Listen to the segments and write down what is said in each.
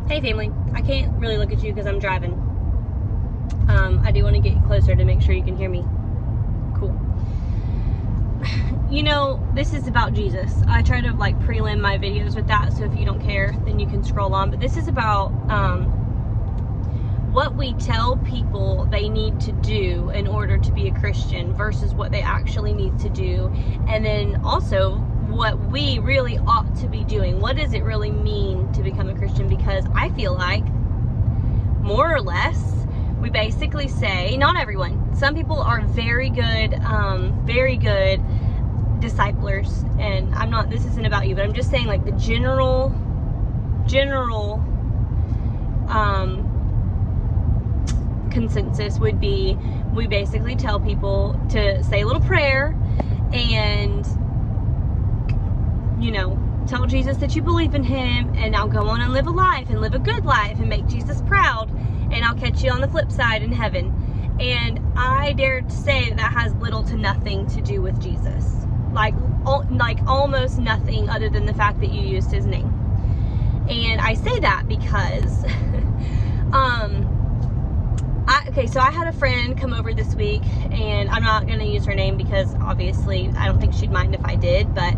Hey family, I can't really look at you because I'm driving. I do want to get closer to make sure you can hear me. Cool. You know, this is about Jesus. I try to like prelim my videos with that, so if you don't care, then you can scroll on. But this is about what we tell people they need to do in order to be a Christian versus what they actually need to do. And then also what we really ought to be doing. What does it really mean to become a Christian? Because I feel like, more or less, we basically say, not everyone, some people are very good disciplers, and this isn't about you, but I'm just saying like the general consensus would be, we basically tell people to say a little prayer and, you know, tell Jesus that you believe in him, and now go on and live a life and live a good life and make Jesus proud, and I'll catch you on the flip side in heaven. And I dare to say that has little to nothing to do with Jesus. Like almost nothing other than the fact that you used his name. And I say that because so I had a friend come over this week, and I'm not going to use her name because obviously I don't think she'd mind if I did, but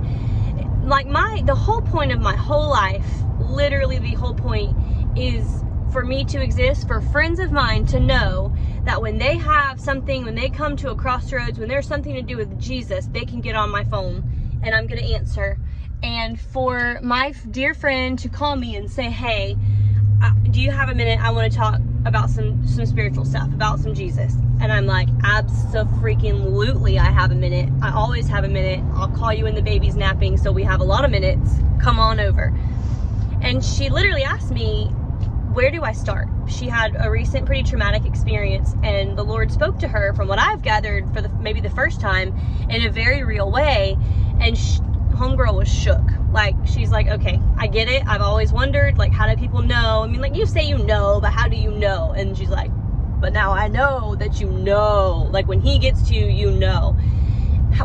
like the whole point of my whole life, literally the whole point, is for me to exist, for friends of mine to know that when they have something, when they come to a crossroads, when there's something to do with Jesus, they can get on my phone and I'm going to answer. And for my dear friend to call me and say, hey, do you have a minute? I want to talk about some spiritual stuff, about some Jesus. And I'm like, abso-freaking-lutely, I have a minute. I always have a minute. I'll call you when the baby's napping, so we have a lot of minutes. Come on over. And she literally asked me, where do I start? She had a recent pretty traumatic experience, and the Lord spoke to her, from what I've gathered, for maybe the first time, in a very real way. And homegirl was shook. Like, she's like, okay, I get it. I've always wondered, like, how do people know? I mean, like, you say you know, but how do you know? And she's like, but now I know that you know. Like, when he gets to you, you know.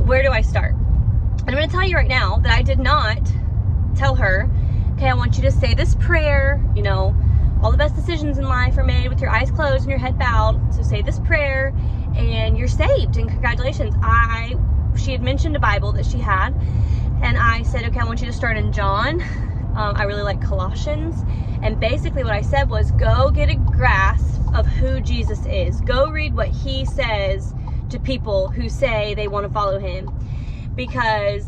Where do I start? And I'm going to tell you right now that I did not tell her, okay, I want you to say this prayer. You know, all the best decisions in life are made with your eyes closed and your head bowed. So say this prayer and you're saved, and congratulations. She had mentioned a Bible that she had, and I said, okay, I want you to start in John. I really like Colossians. And basically what I said was, go get a grasp of who Jesus is. Go read what he says to people who say they want to follow him. Because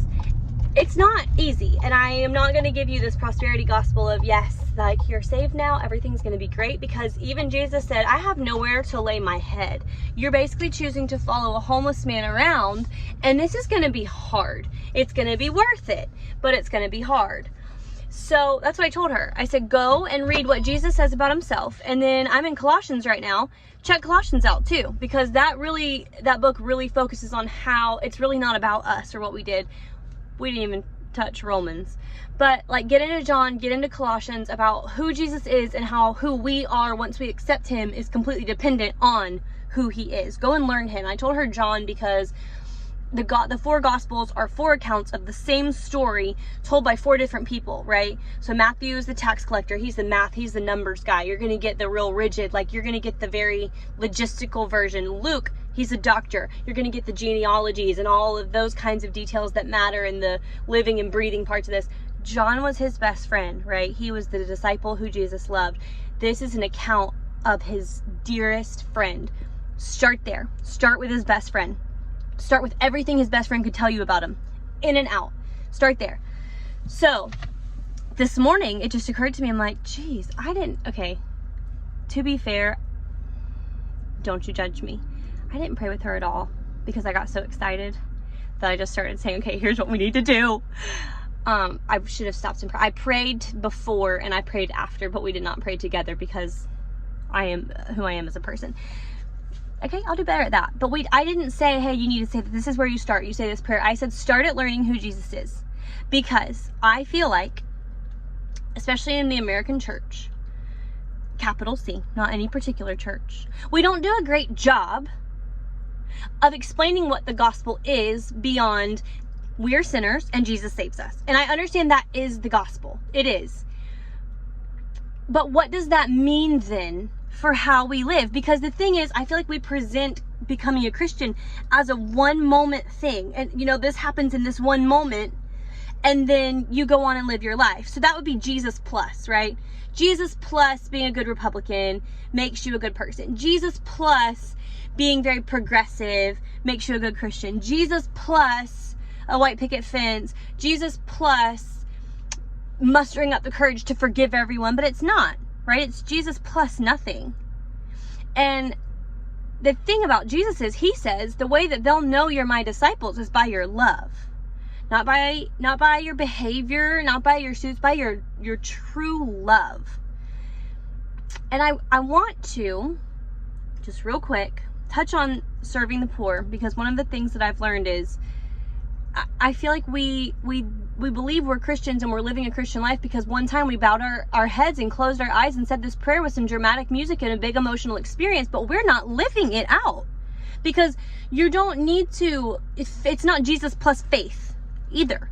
it's not easy. And I am not going to give you this prosperity gospel of, yes, like, you're saved now, everything's going to be great. Because even Jesus said, I have nowhere to lay my head. You're basically choosing to follow a homeless man around, and this is going to be hard. It's going to be worth it, but it's going to be hard. So that's what I told her. I said, go and read what Jesus says about himself. And then I'm in Colossians right now. Check Colossians out too, because that book really focuses on how it's really not about us or what we did. We didn't even touch Romans. But like, get into John, get into Colossians about who Jesus is, and how who we are once we accept him is completely dependent on who he is. Go and learn him. I told her John because the four gospels are four accounts of the same story told by four different people, right? So Matthew is the tax collector. He's the numbers guy. You're going to get the real rigid, like, you're going to get the very logistical version. Luke, he's a doctor. You're going to get the genealogies and all of those kinds of details that matter in the living and breathing parts of this. John was his best friend, right? He was the disciple who Jesus loved. This is an account of his dearest friend. Start there. Start with his best friend. Start with everything his best friend could tell you about him. In and out. Start there. So, this morning, it just occurred to me, I'm like, geez, okay, to be fair, don't you judge me. I didn't pray with her at all because I got so excited that I just started saying, okay, here's what we need to do. I should have stopped and prayed. I prayed before and I prayed after, but we did not pray together because I am who I am as a person. Okay, I'll do better at that. But I didn't say, hey, you need to say that this is where you start. You say this prayer. I said, start at learning who Jesus is. Because I feel like, especially in the American church, capital C, not any particular church, we don't do a great job of explaining what the gospel is beyond we're sinners and Jesus saves us. And I understand that is the gospel. It is. But what does that mean then for how we live? Because the thing is, I feel like we present becoming a Christian as a one moment thing. And this happens in this one moment, and then you go on and live your life. So that would be Jesus plus, right? Jesus plus being a good Republican makes you a good person. Jesus plus being very progressive makes you a good Christian. Jesus plus a white picket fence. Jesus plus mustering up the courage to forgive everyone. But it's not, right? It's Jesus plus nothing. And the thing about Jesus is, he says the way that they'll know you're my disciples is by your love. Not by your behavior, not by your suits, by your true love. And I want to, just real quick, touch on serving the poor, because one of the things that I've learned is I feel like we believe we're Christians and we're living a Christian life because one time we bowed our heads and closed our eyes and said this prayer with some dramatic music and a big emotional experience, but we're not living it out. Because you don't need to, it's not Jesus plus faith either.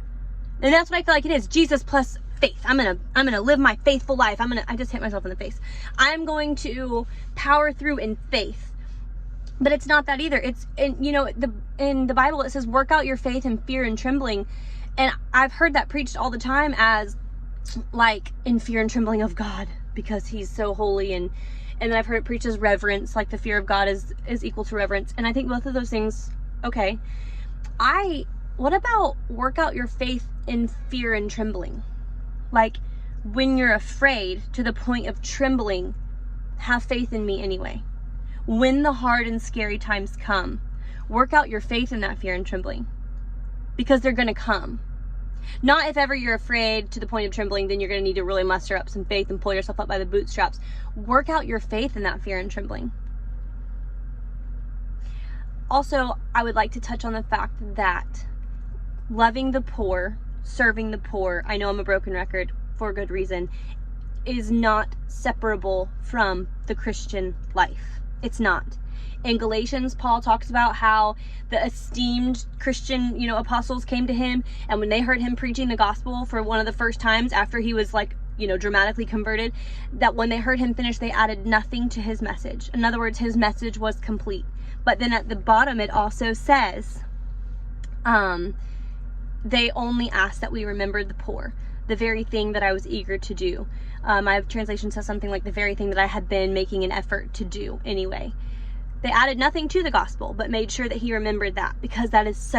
And that's what I feel like it is. Jesus plus faith. I'm gonna live my faithful life. I just hit myself in the face. I'm going to power through in faith. But it's not that either. It's in the Bible it says work out your faith in fear and trembling. And I've heard that preached all the time as like in fear and trembling of God because he's so holy, and then I've heard it preached as reverence, like the fear of God is equal to reverence. And I think both of those things, okay. What about work out your faith in fear and trembling? Like when you're afraid to the point of trembling, have faith in me anyway. When the hard and scary times come, work out your faith in that fear and trembling, because they're going to come. Not if ever you're afraid to the point of trembling, then you're going to need to really muster up some faith and pull yourself up by the bootstraps. Work out your faith in that fear and trembling. Also, I would like to touch on the fact that loving the poor, serving the poor, I know I'm a broken record for a good reason, is not separable from the Christian life. It's not. In Galatians, Paul talks about how the esteemed Christian, apostles came to him, and when they heard him preaching the gospel for one of the first times after he was dramatically converted, that when they heard him finish, they added nothing to his message. In other words, his message was complete. But then at the bottom, it also says, they only asked that we remembered the poor, the very thing that I was eager to do. My translation says something like the very thing that I had been making an effort to do anyway. They added nothing to the gospel, but made sure that he remembered that, because that is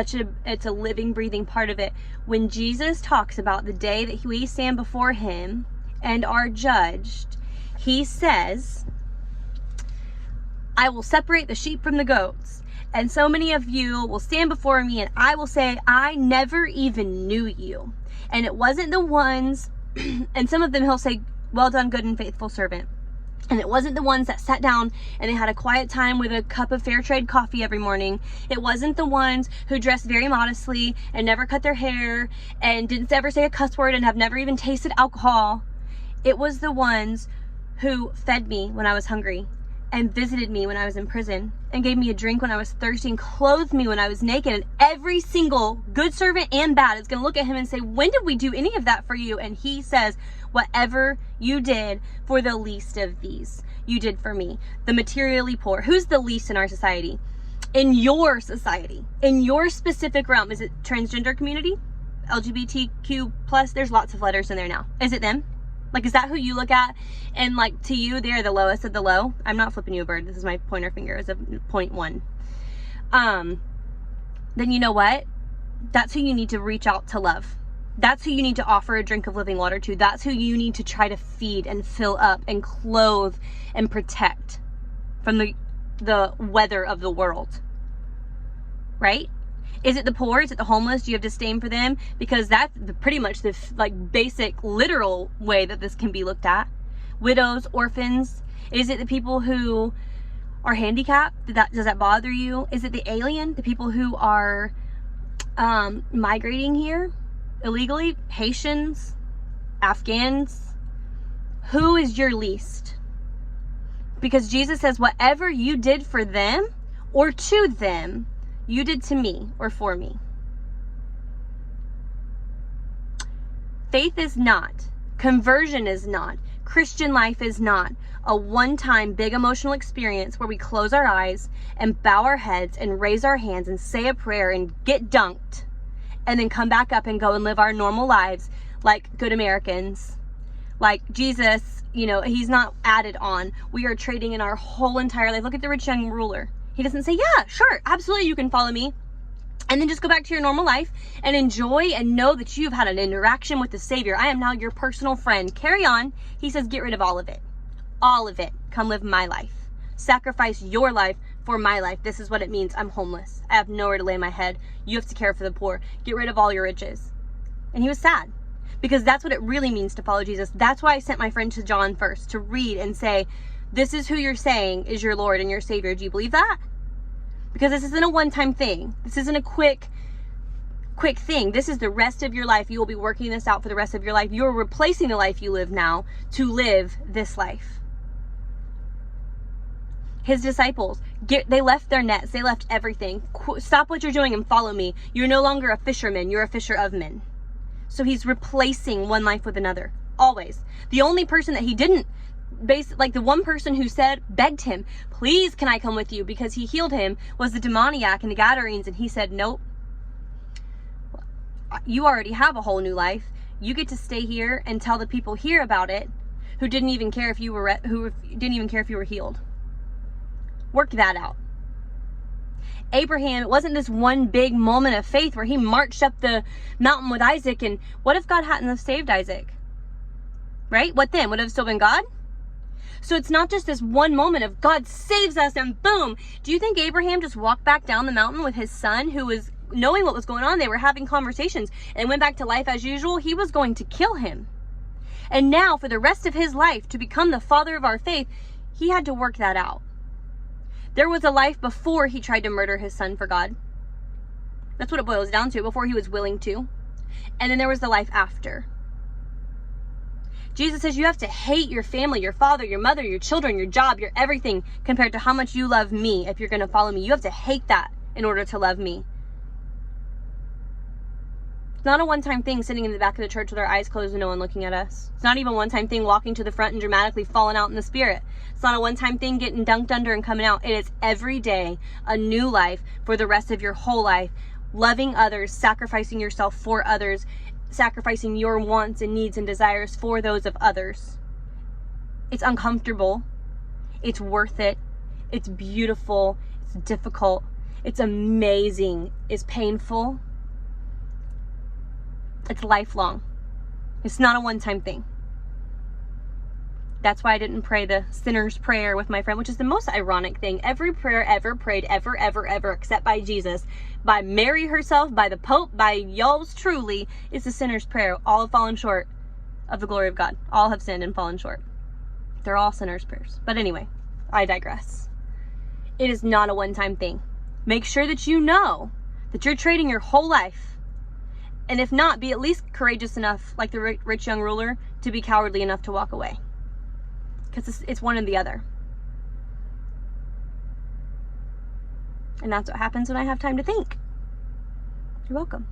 it's a living, breathing part of it. When Jesus talks about the day that we stand before him and are judged, he says, I will separate the sheep from the goats. And so many of you will stand before me and I will say, I never even knew you. And it wasn't the ones, and some of them he'll say, well done, good and faithful servant. And it wasn't the ones that sat down and they had a quiet time with a cup of fair trade coffee every morning. It wasn't the ones who dressed very modestly and never cut their hair and didn't ever say a cuss word and have never even tasted alcohol. It was the ones who fed me when I was hungry and visited me when I was in prison and gave me a drink when I was thirsty and clothed me when I was naked. And every single good servant and bad is going to look at him and say, when did we do any of that for you? And he says, whatever you did for the least of these, you did for me. The materially poor. Who's the least in our society? In your society, in your specific realm. Is it transgender community? LGBTQ plus? There's lots of letters in there now. Is it them? Like, is that who you look at? And like, to you, they're the lowest of the low. I'm not flipping you a bird. This is my pointer finger as a 0.1. Then you know what? That's who you need to reach out to love. That's who you need to offer a drink of living water to. That's who you need to try to feed and fill up and clothe and protect from the weather of the world. Right? Is it the poor? Is it the homeless? Do you have disdain for them? Because that's pretty much the basic literal way that this can be looked at. Widows, orphans. Is it the people who are handicapped? Does that bother you? Is it the alien? The people who are migrating here illegally? Haitians? Afghans? Who is your least? Because Jesus says, whatever you did for them or to them, you did to me or for me. Faith is not. Conversion is not. Christian life is not a one-time big emotional experience where we close our eyes and bow our heads and raise our hands and say a prayer and get dunked and then come back up and go and live our normal lives like good Americans. Like Jesus, he's not added on. We are trading in our whole entire life. Look at the rich young ruler. He doesn't say, yeah, sure, absolutely, you can follow me. And then just go back to your normal life and enjoy and know that you've had an interaction with the Savior. I am now your personal friend. Carry on. He says, get rid of all of it. All of it. Come live my life. Sacrifice your life for my life. This is what it means. I'm homeless. I have nowhere to lay my head. You have to care for the poor. Get rid of all your riches. And he was sad because that's what it really means to follow Jesus. That's why I sent my friend to John first to read and say, this is who you're saying is your Lord and your Savior. Do you believe that? Because this isn't a one-time thing. This isn't a quick thing. This is the rest of your life. You will be working this out for the rest of your life. You're replacing the life you live now to live this life. His disciples, they left their nets. They left everything. Stop what you're doing and follow me. You're no longer a fisherman. You're a fisher of men. So he's replacing one life with another. Always. The only person that he didn't the one person who begged him, please can I come with you because he healed him, was the demoniac and the Gadarenes, and he said, nope, you already have a whole new life. You get to stay here and tell the people here about it who didn't even care if you were healed. Work that out. Abraham, it wasn't this one big moment of faith where he marched up the mountain with Isaac, and what if God hadn't have saved Isaac? Right? What then? Would it have still been God? So it's not just this one moment of God saves us and boom. Do you think Abraham just walked back down the mountain with his son who was knowing what was going on? They were having conversations and went back to life as usual. He was going to kill him. And now for the rest of his life to become the father of our faith, he had to work that out. There was a life before he tried to murder his son for God. That's what it boils down to, before he was willing to. And then there was the life after. Jesus says you have to hate your family, your father, your mother, your children, your job, your everything compared to how much you love me if you're going to follow me. You have to hate that in order to love me. It's not a one-time thing sitting in the back of the church with our eyes closed and no one looking at us. It's not even a one-time thing walking to the front and dramatically falling out in the spirit. It's not a one-time thing getting dunked under and coming out. It is every day a new life for the rest of your whole life. Loving others, sacrificing yourself for others, sacrificing your wants and needs and desires for those of others. It's uncomfortable. It's worth it. It's beautiful. It's difficult. It's amazing. It's painful. It's lifelong. It's not a one-time thing. That's why I didn't pray the sinner's prayer with my friend, which is the most ironic thing. Every prayer ever prayed, ever, except by Jesus, by Mary herself, by the Pope, by y'all's truly, is the sinner's prayer. All have fallen short of the glory of God. All have sinned and fallen short. They're all sinner's prayers. But anyway, I digress. It is not a one-time thing. Make sure that you know that you're trading your whole life. And if not, be at least courageous enough, like the rich young ruler, to be cowardly enough to walk away. Because it's one or the other. And that's what happens when I have time to think. You're welcome.